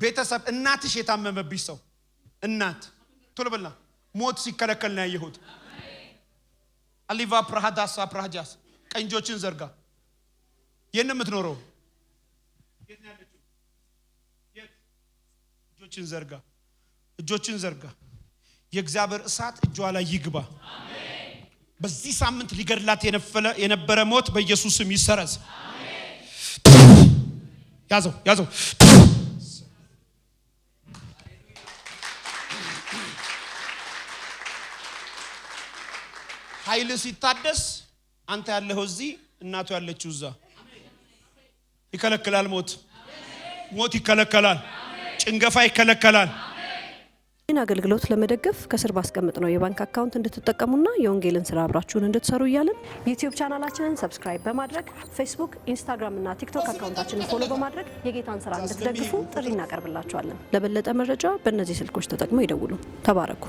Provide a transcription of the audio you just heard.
ቤተሰብ እናትሽ የታመመብሽ ሰው እናት ቶሎ በልና ሞት ሲከለከል ነው ያየሁት አሊቫ ፕራሃዳሳ ፕራሃጃስ ቀንጆችን ዘርጋ የነ የምትኖረው የት ነው ያለችው የት እጆችን ዘርጋ የእግዚአብሔር እሳት እጇ ላይ ይግባ አሜን በዚህ ሳምንት ሊገድላት የነበረ ሞት በኢየሱስ ስም ይሰረዝ አሜን ያዘው ኃይል ሲታደስ አንተ ያለህ እዚህ እናቱ ያለችው እዛ ይከለከላል ሞት ይከለከላል ጭንገፋ ይከለከላል ይህን አገልግሎት ለመደገፍ ከስር ባስቀምጥ ነው የባንክ አካውንት እንድትጠቀሙና የወንጌልን ስራ አብራችሁን እንድትሰሩ እያልን ዩቲዩብ ቻናላችንን ሰብስክራይብ በማድረግ ፌስቡክ ኢንስታግራም እና ቲክቶክ አካውንታችንን ፎሎ በማድረግ የጌታን ስራ እንድትደግፉ ጥሪ እናቀርብላችኋለን ለበለጠ መረጃ በእነዚህ ስልኮች ተጠቅመው ይደውሉ ተባረኩ